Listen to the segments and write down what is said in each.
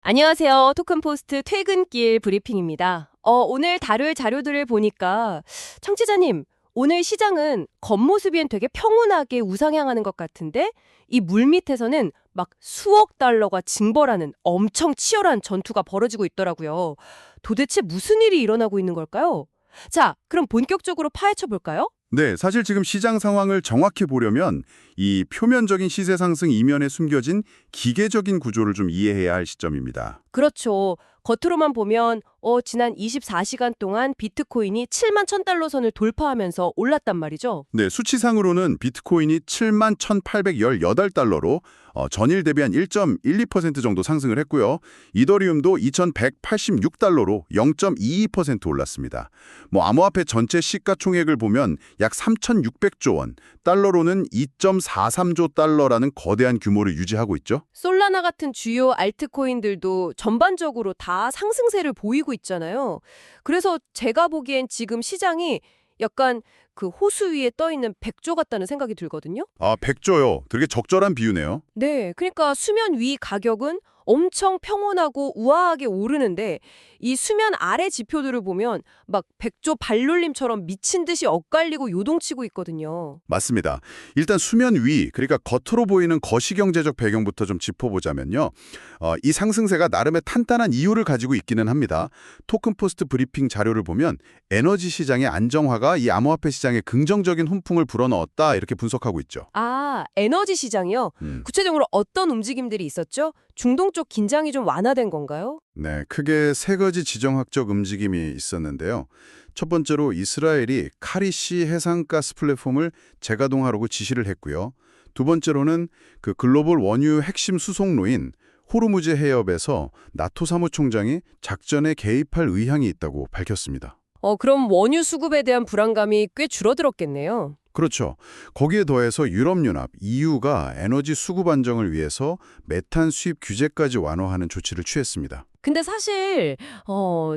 안녕하세요. 토큰포스트 퇴근길 브리핑입니다. 오늘 다룰 자료들을 보니까 청취자님, 오늘 시장은 겉모습엔 되게 평온하게 우상향하는 것 같은데 이 물밑에서는 막 수억 달러가 징벌하는 엄청 치열한 전투가 벌어지고 있더라고요. 도대체 무슨 일이 일어나고 있는 걸까요? 자, 그럼 본격적으로 파헤쳐 볼까요? 네, 사실 지금 시장 상황을 정확히 보려면 이 표면적인 시세 상승 이면에 숨겨진 기계적인 구조를 좀 이해해야 할 시점입니다. 그렇죠. 겉으로만 보면 지난 24시간 동안 비트코인이 7만 1,000달러 선을 돌파하면서 올랐단 말이죠. 네, 수치상으로는 비트코인이 7만 1,818달러로 전일 대비 한 1.12% 정도 상승을 했고요. 이더리움도 2,186달러로 0.22% 올랐습니다. 암호화폐 전체 시가총액을 보면 약 3,600조 원, 달러로는 2.43조 달러라는 거대한 규모를 유지하고 있죠. 솔라나 같은 주요 알트코인들도 전반적으로 다 상승세를 보이고 있잖아요. 그래서 제가 보기엔 지금 시장이 약간 그 호수 위에 떠 있는 백조 같다는 생각이 들거든요. 아, 100조요. 되게 적절한 비유네요. 네, 그러니까 수면 위 가격은 엄청 평온하고 우아하게 오르는데 이 수면 아래 지표들을 보면 막 백조 발놀림처럼 미친 듯이 엇갈리고 요동치고 있거든요. 맞습니다. 일단 수면 위, 그러니까 겉으로 보이는 거시경제적 배경부터 좀 짚어보자면요. 이 상승세가 나름의 탄탄한 이유를 가지고 있기는 합니다. 토큰포스트 브리핑 자료를 보면 에너지 시장의 안정화가 이 암호화폐 시장에 긍정적인 훈풍을 불어넣었다 이렇게 분석하고 있죠. 아, 에너지 시장이요? 구체적으로 어떤 움직임들이 있었죠? 중동 쪽 긴장이 좀 완화된 건가요? 네, 크게 세 가지 지정학적 움직임이 있었는데요. 첫 번째로 이스라엘이 카리시 해상가스 플랫폼을 재가동하라고 지시를 했고요. 두 번째로는 그 글로벌 원유 핵심 수송로인 호르무즈 해협에서 나토 사무총장이 작전에 개입할 의향이 있다고 밝혔습니다. 그럼 원유 수급에 대한 불안감이 꽤 줄어들었겠네요. 그렇죠. 거기에 더해서 유럽연합, EU가 에너지 수급 안정을 위해서 메탄 수입 규제까지 완화하는 조치를 취했습니다. 근데 사실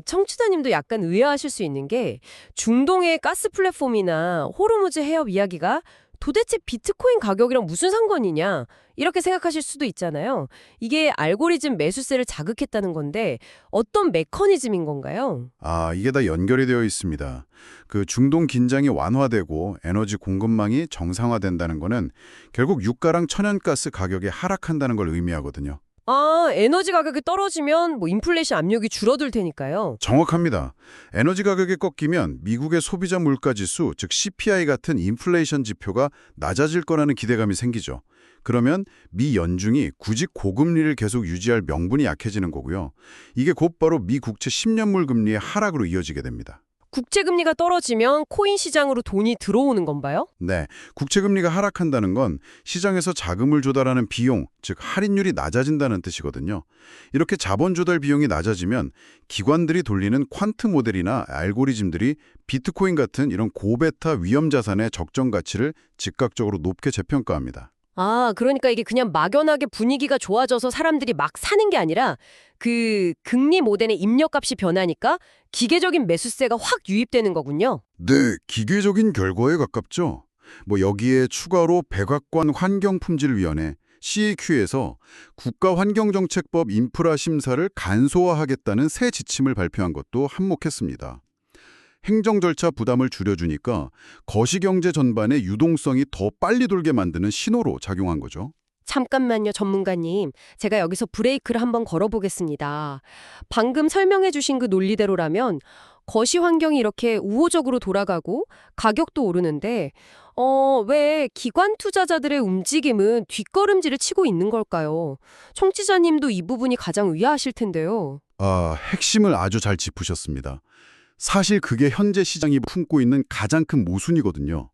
청취자님도 약간 의아하실 수 있는 게 중동의 가스 플랫폼이나 호르무즈 해협 이야기가 도대체 비트코인 가격이랑 무슨 상관이냐 이렇게 생각하실 수도 있잖아요. 이게 알고리즘 매수세를 자극했다는 건데 어떤 메커니즘인 건가요? 아, 이게 다 연결이 되어 있습니다. 그 중동 긴장이 완화되고 에너지 공급망이 정상화된다는 거는 결국 유가랑 천연가스 가격이 하락한다는 걸 의미하거든요. 아, 에너지 가격이 떨어지면 뭐 인플레이션 압력이 줄어들 테니까요. 정확합니다. 에너지 가격이 꺾이면 미국의 소비자 물가지수, 즉 CPI 같은 인플레이션 지표가 낮아질 거라는 기대감이 생기죠. 그러면 미 연중이 굳이 고금리를 계속 유지할 명분이 약해지는 거고요. 이게 곧바로 미 국채 10년물 금리의 하락으로 이어지게 됩니다. 국채금리가 떨어지면 코인 시장으로 돈이 들어오는 건가요? 네, 국채금리가 하락한다는 건 시장에서 자금을 조달하는 비용, 즉 할인율이 낮아진다는 뜻이거든요. 이렇게 자본 조달 비용이 낮아지면 기관들이 돌리는 퀀트 모델이나 알고리즘들이 비트코인 같은 이런 고베타 위험 자산의 적정 가치를 즉각적으로 높게 재평가합니다. 아, 그러니까 이게 그냥 막연하게 분위기가 좋아져서 사람들이 막 사는 게 아니라 그 금리 모델의 입력값이 변하니까 기계적인 매수세가 확 유입되는 거군요. 네, 기계적인 결과에 가깝죠. 여기에 추가로 백악관 환경품질위원회 CAQ에서 국가환경정책법 인프라 심사를 간소화하겠다는 새 지침을 발표한 것도 한몫했습니다. 행정 절차 부담을 줄여주니까 거시경제 전반의 유동성이 더 빨리 돌게 만드는 신호로 작용한 거죠. 잠깐만요, 전문가님. 제가 여기서 브레이크를 한번 걸어보겠습니다. 방금 설명해 주신 그 논리대로라면 거시 환경이 이렇게 우호적으로 돌아가고 가격도 오르는데 왜 기관 투자자들의 움직임은 뒷걸음질을 치고 있는 걸까요? 청취자님도 이 부분이 가장 의아하실 텐데요. 아, 핵심을 아주 잘 짚으셨습니다. 사실 그게 현재 시장이 품고 있는 가장 큰 모순이거든요.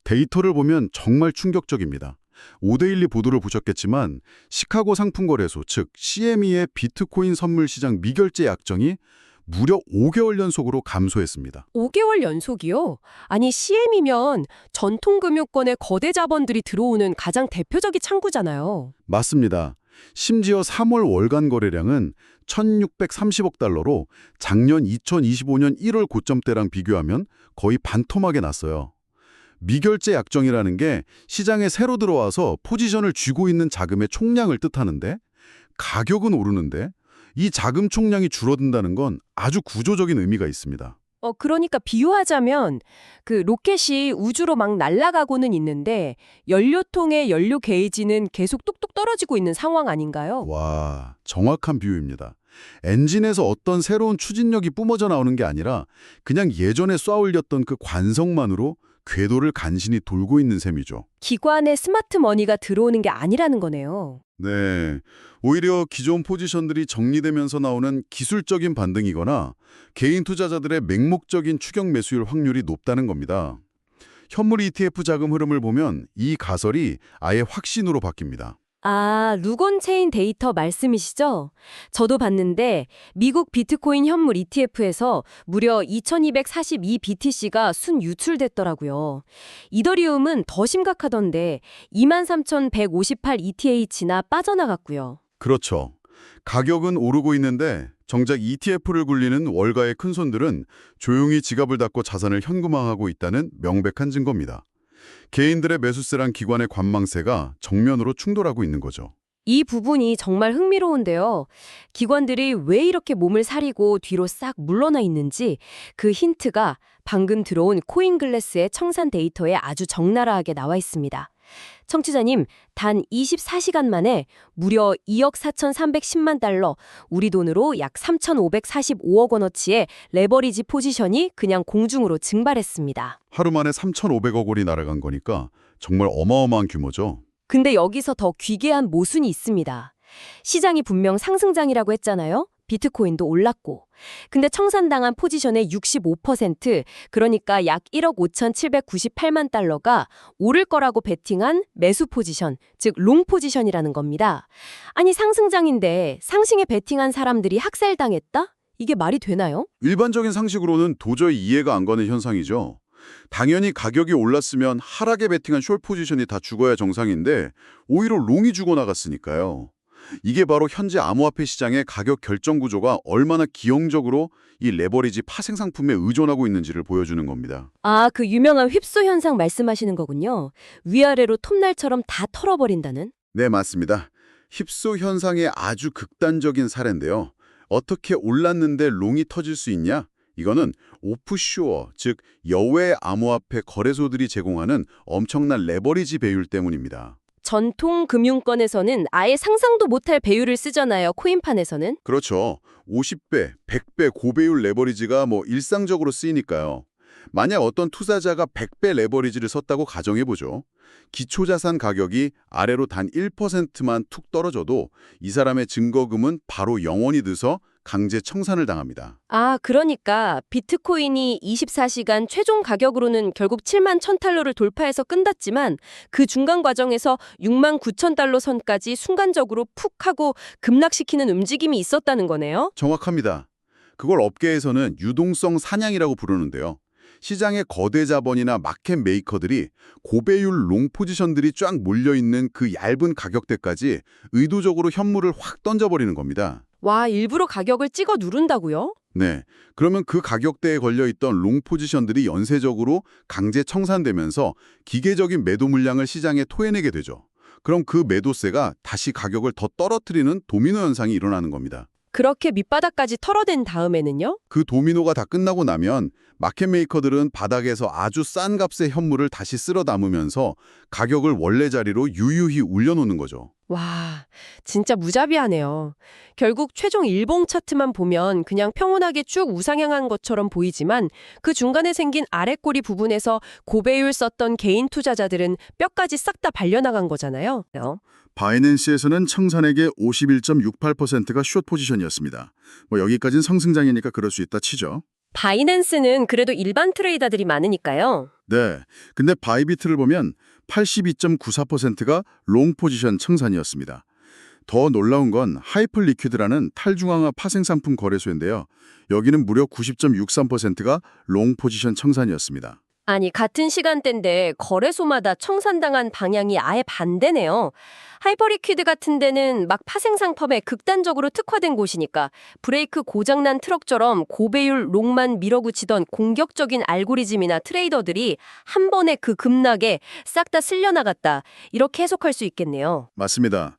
데이터를 보면 정말 충격적입니다. 오데일리 보도를 보셨겠지만 시카고 상품거래소 즉 CME의 비트코인 선물 시장 미결제 약정이 무려 5개월 연속으로 감소했습니다. 5개월 연속이요? 아니, CM이면 전통금융권의 거대 자본들이 들어오는 가장 대표적인 창구잖아요. 맞습니다. 심지어 3월 월간 거래량은 1,630억 달러로 작년 2025년 1월 고점대랑 비교하면 거의 반토막이 났어요. 미결제 약정이라는 게 시장에 새로 들어와서 포지션을 쥐고 있는 자금의 총량을 뜻하는데 가격은 오르는데 이 자금 총량이 줄어든다는 건 아주 구조적인 의미가 있습니다. 그러니까 비유하자면 그 로켓이 우주로 막 날아가고는 있는데 연료통의 연료 게이지는 계속 뚝뚝 떨어지고 있는 상황 아닌가요? 와, 정확한 비유입니다. 엔진에서 어떤 새로운 추진력이 뿜어져 나오는 게 아니라 그냥 예전에 쏘아올렸던 그 관성만으로 궤도를 간신히 돌고 있는 셈이죠. 기관에 스마트 머니가 들어오는 게 아니라는 거네요. 네, 오히려 기존 포지션들이 정리되면서 나오는 기술적인 반등이거나 개인 투자자들의 맹목적인 추격 매수율 확률이 높다는 겁니다. 현물 ETF 자금 흐름을 보면 이 가설이 아예 확신으로 바뀝니다. 아, 루곤체인 데이터 말씀이시죠? 저도 봤는데 미국 비트코인 현물 ETF에서 무려 2242 BTC가 순 유출됐더라고요. 이더리움은 더 심각하던데 23,158 ETH나 빠져나갔고요. 그렇죠. 가격은 오르고 있는데 정작 ETF를 굴리는 월가의 큰손들은 조용히 지갑을 닫고 자산을 현금화하고 있다는 명백한 증거입니다. 개인들의 매수세랑 기관의 관망세가 정면으로 충돌하고 있는 거죠. 이 부분이 정말 흥미로운데요. 기관들이 왜 이렇게 몸을 사리고 뒤로 싹 물러나 있는지 그 힌트가 방금 들어온 코인글래스의 청산 데이터에 아주 적나라하게 나와 있습니다. 청취자님, 단 24시간 만에 무려 2억 4,310만 달러, 우리 돈으로 약 3,545억 원어치의 레버리지 포지션이 그냥 공중으로 증발했습니다. 하루 만에 3,500억 원이 날아간 거니까 정말 어마어마한 규모죠. 근데 여기서 더 귀괴한 모순이 있습니다. 시장이 분명 상승장이라고 했잖아요. 비트코인도 올랐고. 근데 청산당한 포지션의 65%, 그러니까 약 1억 5,798만 달러가 오를 거라고 베팅한 매수 포지션, 즉 롱 포지션이라는 겁니다. 아니 상승장인데 상승에 베팅한 사람들이 학살당했다? 이게 말이 되나요? 일반적인 상식으로는 도저히 이해가 안 가는 현상이죠. 당연히 가격이 올랐으면 하락에 베팅한 숏 포지션이 다 죽어야 정상인데 오히려 롱이 죽어나갔으니까요. 이게 바로 현재 암호화폐 시장의 가격 결정 구조가 얼마나 기형적으로 이 레버리지 파생 상품에 의존하고 있는지를 보여주는 겁니다. 아, 그 유명한 휩소 현상 말씀하시는 거군요. 위아래로 톱날처럼 다 털어버린다는? 네, 맞습니다. 힙소 현상의 아주 극단적인 사례인데요. 어떻게 올랐는데 롱이 터질 수 있냐? 이거는 오프쇼어, 즉 여외 암호화폐 거래소들이 제공하는 엄청난 레버리지 배율 때문입니다. 전통 금융권에서는 아예 상상도 못할 배율을 쓰잖아요. 코인판에서는. 그렇죠. 50배, 100배 고배율 레버리지가 일상적으로 쓰이니까요. 만약 어떤 투자자가 100배 레버리지를 썼다고 가정해보죠. 기초자산 가격이 아래로 단 1%만 툭 떨어져도 이 사람의 증거금은 바로 0원이 돼서 강제 청산을 당합니다. 아, 그러니까 비트코인이 24시간 최종 가격으로는 결국 7만 1,000달러를 돌파해서 끝났지만 그 중간 과정에서 6만 9천 달러 선까지 순간적으로 푹 하고 급락시키는 움직임이 있었다는 거네요. 정확합니다. 그걸 업계에서는 유동성 사냥이라고 부르는데요. 시장의 거대 자본이나 마켓 메이커들이 고배율 롱 포지션들이 쫙 몰려있는 그 얇은 가격대까지 의도적으로 현물을 확 던져버리는 겁니다. 와, 일부러 가격을 찍어 누른다고요? 네, 그러면 그 가격대에 걸려있던 롱 포지션들이 연쇄적으로 강제 청산되면서 기계적인 매도 물량을 시장에 토해내게 되죠. 그럼 그 매도세가 다시 가격을 더 떨어뜨리는 도미노 현상이 일어나는 겁니다. 그렇게 밑바닥까지 털어댄 다음에는요? 그 도미노가 다 끝나고 나면 마켓 메이커들은 바닥에서 아주 싼 값의 현물을 다시 쓸어 담으면서 가격을 원래 자리로 유유히 올려놓는 거죠. 와, 진짜 무자비하네요. 결국 최종 일봉 차트만 보면 그냥 평온하게 쭉 우상향한 것처럼 보이지만 그 중간에 생긴 아랫꼬리 부분에서 고배율 썼던 개인 투자자들은 뼈까지 싹 다 발려나간 거잖아요. 바이낸스에서는 청산액의 51.68%가 숏 포지션이었습니다. 여기까지는 상승장이니까 그럴 수 있다 치죠. 바이낸스는 그래도 일반 트레이더들이 많으니까요. 네, 근데 바이비트를 보면 82.94%가 롱 포지션 청산이었습니다. 더 놀라운 건 하이플 리퀴드라는 탈중앙화 파생 상품 거래소인데요. 여기는 무려 90.63%가 롱 포지션 청산이었습니다. 아니, 같은 시간대인데 거래소마다 청산당한 방향이 아예 반대네요. 하이퍼리퀴드 같은 데는 막 파생 상품에 극단적으로 특화된 곳이니까 브레이크 고장난 트럭처럼 고배율 롱만 밀어붙이던 공격적인 알고리즘이나 트레이더들이 한 번에 그 급락에 싹 다 쓸려나갔다. 이렇게 해석할 수 있겠네요. 맞습니다.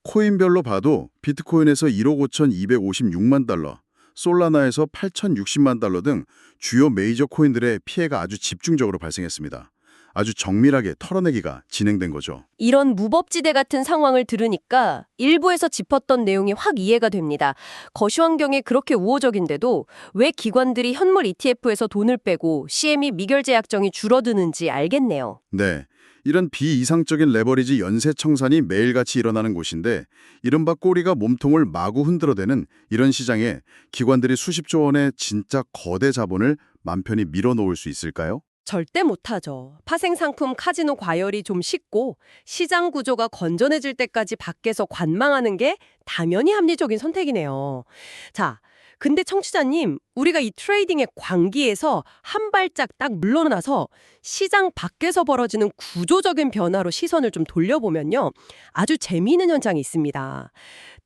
코인별로 봐도 비트코인에서 1억 5,256만 달러, 솔라나에서 8,060만 달러 등 주요 메이저 코인들의 피해가 아주 집중적으로 발생했습니다. 아주 정밀하게 털어내기가 진행된 거죠. 이런 무법지대 같은 상황을 들으니까 일부에서 짚었던 내용이 확 이해가 됩니다. 거시 환경이 그렇게 우호적인데도 왜 기관들이 현물 ETF에서 돈을 빼고 CME 미결제 약정이 줄어드는지 알겠네요. 네, 이런 비이상적인 레버리지 연쇄 청산이 매일같이 일어나는 곳인데 이른바 꼬리가 몸통을 마구 흔들어대는 이런 시장에 기관들이 수십조 원의 진짜 거대 자본을 맘 편히 밀어놓을 수 있을까요? 절대 못하죠. 파생상품 카지노 과열이 좀 식고 시장 구조가 건전해질 때까지 밖에서 관망하는 게 당연히 합리적인 선택이네요. 자, 근데 청취자님, 우리가 이 트레이딩의 광기에서 한 발짝 딱 물러나서 시장 밖에서 벌어지는 구조적인 변화로 시선을 좀 돌려보면요. 아주 재미있는 현상이 있습니다.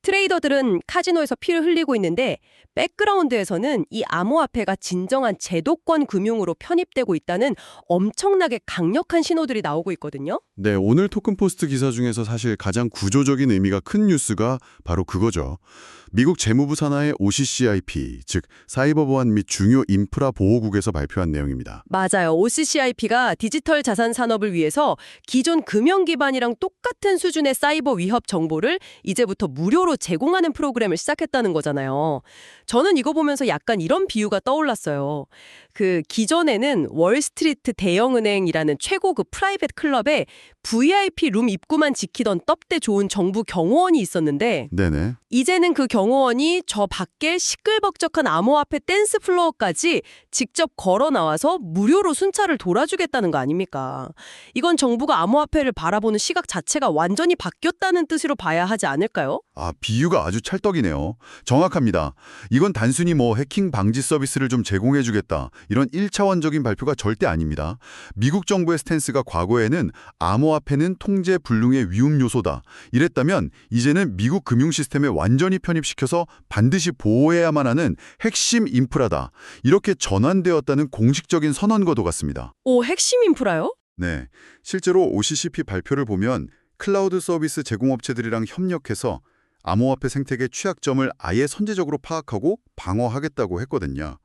트레이더들은 카지노에서 피를 흘리고 있는데 백그라운드에서는 이 암호화폐가 진정한 제도권 금융으로 편입되고 있다는 엄청나게 강력한 신호들이 나오고 있거든요. 네, 오늘 토큰포스트 기사 중에서 사실 가장 구조적인 의미가 큰 뉴스가 바로 그거죠. 미국 재무부 산하의 OCCIP, 즉 사이버 보안 및 중요 인프라 보호국에서 발표한 내용입니다. 맞아요. OCCIP가 디지털 자산 산업을 위해서 기존 금융 기반이랑 똑같은 수준의 사이버 위협 정보를 이제부터 무료로 제공하는 프로그램을 시작했다는 거잖아요. 저는 이거 보면서 약간 이런 비유가 떠올랐어요. 그 기존에는 월스트리트 대형은행이라는 최고급 프라이빗 클럽에 VIP 룸 입구만 지키던 떡대 좋은 정부 경호원이 있었는데 네네. 이제는 그 경호원이 저 밖에 시끌벅적한 암호화폐 댄스 플로어까지 직접 걸어 나와서 무료로 순찰을 돌아주겠다는 거 아닙니까? 이건 정부가 암호화폐를 바라보는 시각 자체가 완전히 바뀌었다는 뜻으로 봐야 하지 않을까요? 아, 비유가 아주 찰떡이네요. 정확합니다. 이건 단순히 뭐 해킹 방지 서비스를 좀 제공해주겠다 이런 1차원적인 발표가 절대 아닙니다. 미국 정부의 스탠스가 과거에는 암호화폐는 통제 불능의 위험 요소다 이랬다면 이제는 미국 금융 시스템에 완전히 편입시켜서 반드시 보호해야만 하는 핵심 인프라다 이렇게 전환되었다는 공식적인 선언과도 같습니다. 오, 핵심 인프라요? 네, 실제로 OCCP 발표를 보면 클라우드 서비스 제공업체들이랑 협력해서 암호화폐 생태계 취약점을 아예 선제적으로 파악하고 방어하겠다고 했거든요.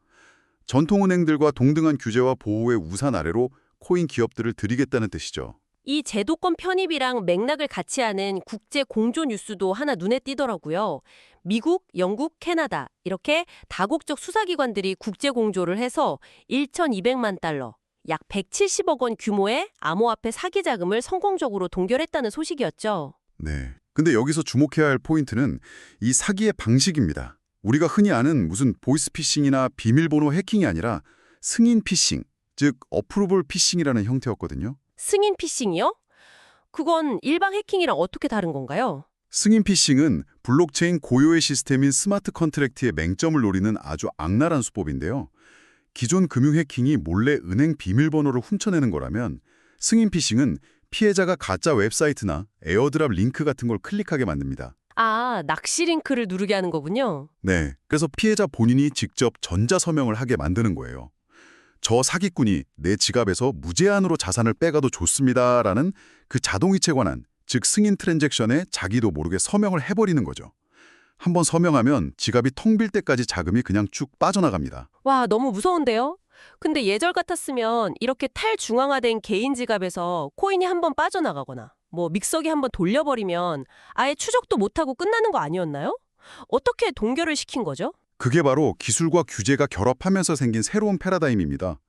전통은행들과 동등한 규제와 보호의 우산 아래로 코인 기업들을 들이겠다는 뜻이죠. 이 제도권 편입이랑 맥락을 같이 하는 국제 공조 뉴스도 하나 눈에 띄더라고요. 미국, 영국, 캐나다 이렇게 다국적 수사기관들이 국제 공조를 해서 1,200만 달러, 약 170억 원 규모의 암호화폐 사기 자금을 성공적으로 동결했다는 소식이었죠. 네. 근데 여기서 주목해야 할 포인트는 이 사기의 방식입니다. 우리가 흔히 아는 무슨 보이스피싱이나 비밀번호 해킹이 아니라 승인 피싱, 즉 어프로벌 피싱이라는 형태였거든요. 승인 피싱이요? 그건 일반 해킹이랑 어떻게 다른 건가요? 승인 피싱은 블록체인 고유의 시스템인 스마트 컨트랙트의 맹점을 노리는 아주 악랄한 수법인데요. 기존 금융 해킹이 몰래 은행 비밀번호를 훔쳐내는 거라면 승인 피싱은 피해자가 가짜 웹사이트나 에어드랍 링크 같은 걸 클릭하게 만듭니다. 아, 낚시 링크를 누르게 하는 거군요. 네, 그래서 피해자 본인이 직접 전자서명을 하게 만드는 거예요. 저 사기꾼이 내 지갑에서 무제한으로 자산을 빼가도 좋습니다라는 그 자동이체 권한, 즉 승인 트랜잭션에 자기도 모르게 서명을 해버리는 거죠. 한번 서명하면 지갑이 텅 빌 때까지 자금이 그냥 쭉 빠져나갑니다. 와, 너무 무서운데요? 근데 예절 같았으면 이렇게 탈중앙화된 개인 지갑에서 코인이 한번 빠져나가거나 뭐 믹서기 한번 돌려버리면 아예 추적도 못하고 끝나는 거 아니었나요? 어떻게 동결을 시킨 거죠? 그게 바로 기술과 규제가 결합하면서 생긴 새로운 패러다임입니다.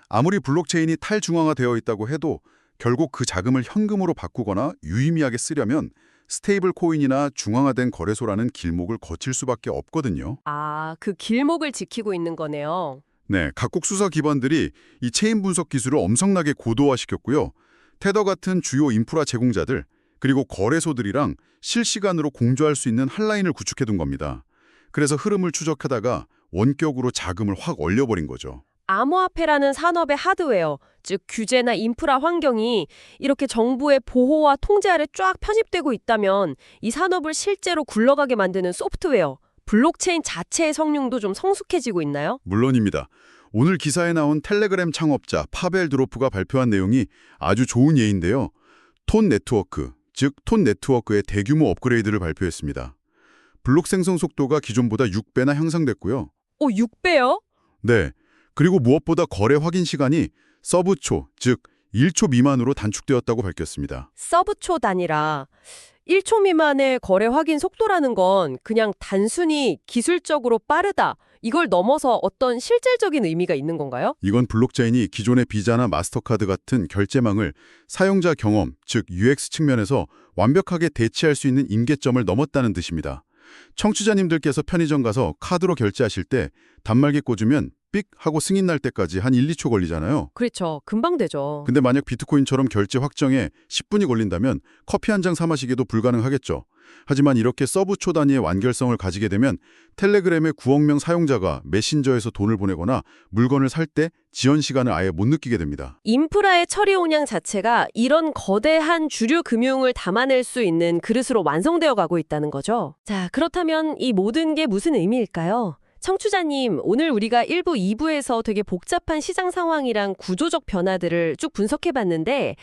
아무리 블록체인이 탈중앙화되어 있다고 해도 결국 그 자금을 현금으로 바꾸거나 유의미하게 쓰려면 스테이블 코인이나 중앙화된 거래소라는 길목을 거칠 수밖에 없거든요. 아, 그 길목을 지키고 있는 거네요. 네, 각국 수사 기관들이 이 체인 분석 기술을 엄청나게 고도화시켰고요. 테더 같은 주요 인프라 제공자들, 그리고 거래소들이랑 실시간으로 공조할 수 있는 한라인을 구축해둔 겁니다. 그래서 흐름을 추적하다가 원격으로 자금을 확 얼려버린 거죠. 암호화폐라는 산업의 하드웨어, 즉 규제나 인프라 환경이 이렇게 정부의 보호와 통제 아래 쫙 편입되고 있다면 이 산업을 실제로 굴러가게 만드는 소프트웨어, 블록체인 자체의 성능도 좀 성숙해지고 있나요? 물론입니다. 오늘 기사에 나온 텔레그램 창업자 파벨 드로프가 발표한 내용이 아주 좋은 예인데요. 톤 네트워크, 즉 톤 네트워크의 대규모 업그레이드를 발표했습니다. 블록 생성 속도가 기존보다 6배나 향상됐고요. 6배요? 네, 그리고 무엇보다 거래 확인 시간이 서브초, 즉 1초 미만으로 단축되었다고 밝혔습니다. 서브초 단위라 1초 미만의 거래 확인 속도라는 건 그냥 단순히 기술적으로 빠르다. 이걸 넘어서 어떤 실질적인 의미가 있는 건가요? 이건 블록체인이 기존의 비자나 마스터카드 같은 결제망을 사용자 경험, 즉 UX 측면에서 완벽하게 대체할 수 있는 임계점을 넘었다는 뜻입니다. 청취자님들께서 편의점 가서 카드로 결제하실 때 단말기 꽂으면 삑 하고 승인 날 때까지 한 1, 2초 걸리잖아요. 그렇죠. 금방 되죠. 근데 만약 비트코인처럼 결제 확정에 10분이 걸린다면 커피 한 장 사 마시기도 불가능하겠죠. 하지만 이렇게 서브초 단위의 완결성을 가지게 되면 텔레그램의 9억 명 사용자가 메신저에서 돈을 보내거나 물건을 살 때 지연 시간을 아예 못 느끼게 됩니다. 인프라의 처리 용량 자체가 이런 거대한 주류 금융을 담아낼 수 있는 그릇으로 완성되어 가고 있다는 거죠. 자, 그렇다면 이 모든 게 무슨 의미일까요? 청취자님, 오늘 우리가 1부, 2부에서 되게 복잡한 시장 상황이랑 구조적 변화들을 쭉 분석해봤는데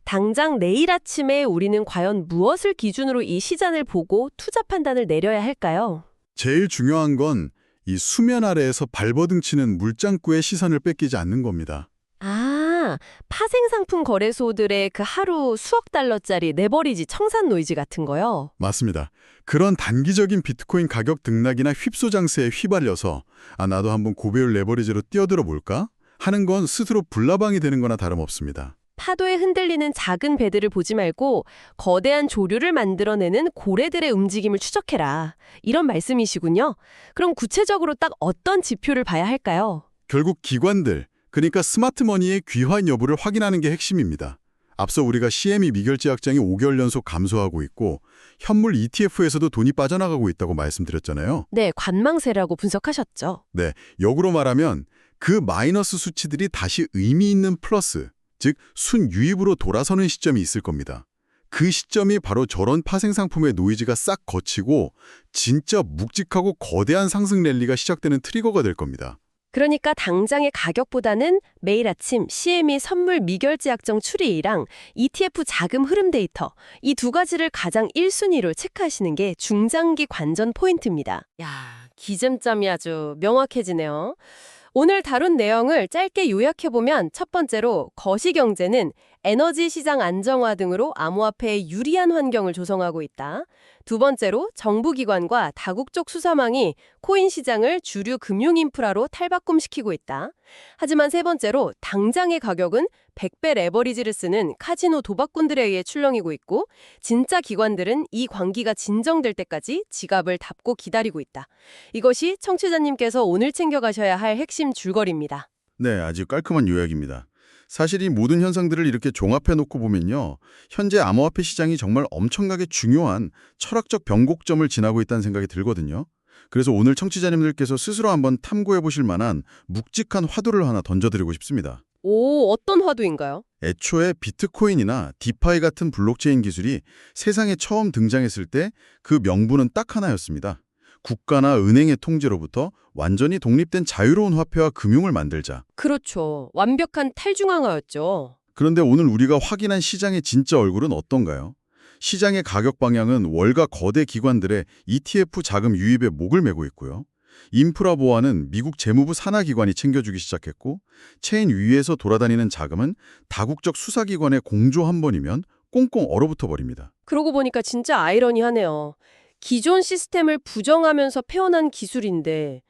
당장 내일 아침에 우리는 과연 무엇을 기준으로 이 시장을 보고 투자 판단을 내려야 할까요? 제일 중요한 건 이 수면 아래에서 발버둥 치는 물장구의 시선을 뺏기지 않는 겁니다. 아, 파생상품 거래소들의 그 하루 수억 달러짜리 네버리지 청산 노이즈 같은 거요? 맞습니다. 그런 단기적인 비트코인 가격 등락이나 휩소 장세에 휘발려서 나도 한번 고배율 레버리지로 뛰어들어 볼까? 하는 건 스스로 불나방이 되는 거나 다름없습니다. 파도에 흔들리는 작은 배들을 보지 말고 거대한 조류를 만들어내는 고래들의 움직임을 추적해라. 이런 말씀이시군요. 그럼 구체적으로 딱 어떤 지표를 봐야 할까요? 결국 기관들, 그러니까 스마트머니의 귀환 여부를 확인하는 게 핵심입니다. 앞서 우리가 CME 미결제 약장이 5개월 연속 감소하고 있고 현물 ETF에서도 돈이 빠져나가고 있다고 말씀드렸잖아요. 네, 관망세라고 분석하셨죠. 네, 역으로 말하면 그 마이너스 수치들이 다시 의미 있는 플러스, 즉 순유입으로 돌아서는 시점이 있을 겁니다. 그 시점이 바로 저런 파생상품의 노이즈가 싹 거치고 진짜 묵직하고 거대한 상승 랠리가 시작되는 트리거가 될 겁니다. 그러니까 당장의 가격보다는 매일 아침 CME 선물 미결제 약정 추리랑 ETF 자금 흐름 데이터, 이 두 가지를 가장 1순위로 체크하시는 게 중장기 관전 포인트입니다. 야, 기점점이 아주 명확해지네요. 오늘 다룬 내용을 짧게 요약해보면 첫 번째로 거시경제는 에너지 시장 안정화 등으로 암호화폐에 유리한 환경을 조성하고 있다. 두 번째로 정부기관과 다국적 수사망이 코인 시장을 주류 금융 인프라로 탈바꿈시키고 있다. 하지만 세 번째로 당장의 가격은 100배 레버리지를 쓰는 카지노 도박꾼들에 의해 출렁이고 있고 진짜 기관들은 이 광기가 진정될 때까지 지갑을 닫고 기다리고 있다. 이것이 청취자님께서 오늘 챙겨가셔야 할 핵심 줄거리입니다. 네, 아주 깔끔한 요약입니다. 사실 이 모든 현상들을 이렇게 종합해놓고 보면요. 현재 암호화폐 시장이 정말 엄청나게 중요한 철학적 변곡점을 지나고 있다는 생각이 들거든요. 그래서 오늘 청취자님들께서 스스로 한번 탐구해보실 만한 묵직한 화두를 하나 던져드리고 싶습니다. 오, 어떤 화두인가요? 애초에 비트코인이나 디파이 같은 블록체인 기술이 세상에 처음 등장했을 때 그 명분은 딱 하나였습니다. 국가나 은행의 통제로부터 완전히 독립된 자유로운 화폐와 금융을 만들자. 그렇죠. 완벽한 탈중앙화였죠. 그런데 오늘 우리가 확인한 시장의 진짜 얼굴은 어떤가요? 시장의 가격 방향은 월가 거대 기관들의 ETF 자금 유입에 목을 메고 있고요. 인프라 보안은 미국 재무부 산하기관이 챙겨주기 시작했고 체인 위에서 돌아다니는 자금은 다국적 수사기관의 공조 한 번이면 꽁꽁 얼어붙어 버립니다. 그러고 보니까 진짜 아이러니하네요. 기존 시스템을 부정하면서 태어난 기술인데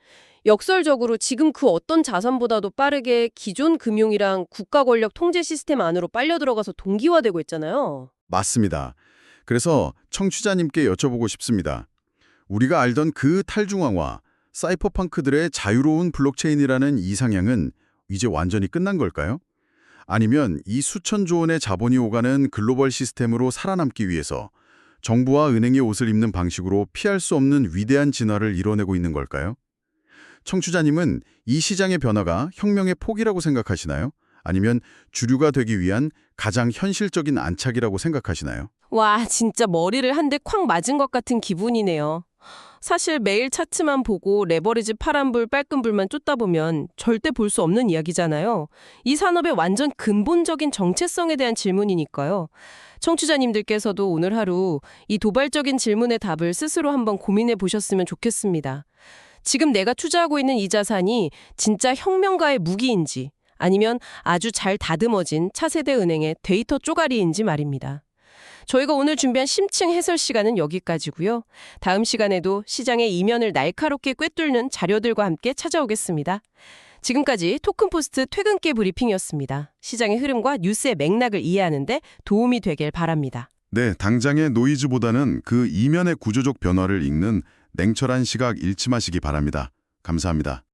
역설적으로 지금 그 어떤 자산보다도 빠르게 기존 금융이랑 국가 권력 통제 시스템 안으로 빨려 들어가서 동기화되고 있잖아요. 맞습니다. 그래서 청취자님께 여쭤보고 싶습니다. 우리가 알던 그 탈중앙화, 사이퍼펑크들의 자유로운 블록체인이라는 이상향은 이제 완전히 끝난 걸까요? 아니면 이 수천조 원의 자본이 오가는 글로벌 시스템으로 살아남기 위해서 정부와 은행의 옷을 입는 방식으로 피할 수 없는 위대한 진화를 이뤄내고 있는 걸까요? 청취자님은 이 시장의 변화가 혁명의 폭이라고 생각하시나요? 아니면 주류가 되기 위한 가장 현실적인 안착이라고 생각하시나요? 와, 진짜 머리를 한 대 콱 맞은 것 같은 기분이네요. 사실 매일 차트만 보고 레버리지 파란불, 빨간불만 쫓다 보면 절대 볼 수 없는 이야기잖아요. 이 산업의 완전 근본적인 정체성에 대한 질문이니까요. 청취자님들께서도 오늘 하루 이 도발적인 질문의 답을 스스로 한번 고민해 보셨으면 좋겠습니다. 지금 내가 투자하고 있는 이 자산이 진짜 혁명가의 무기인지 아니면 아주 잘 다듬어진 차세대 은행의 데이터 쪼가리인지 말입니다. 저희가 오늘 준비한 심층 해설 시간은 여기까지고요. 다음 시간에도 시장의 이면을 날카롭게 꿰뚫는 자료들과 함께 찾아오겠습니다. 지금까지 토큰포스트 퇴근길 브리핑이었습니다. 시장의 흐름과 뉴스의 맥락을 이해하는 데 도움이 되길 바랍니다. 네, 당장의 노이즈보다는 그 이면의 구조적 변화를 읽는 냉철한 시각 잃지 마시기 바랍니다. 감사합니다.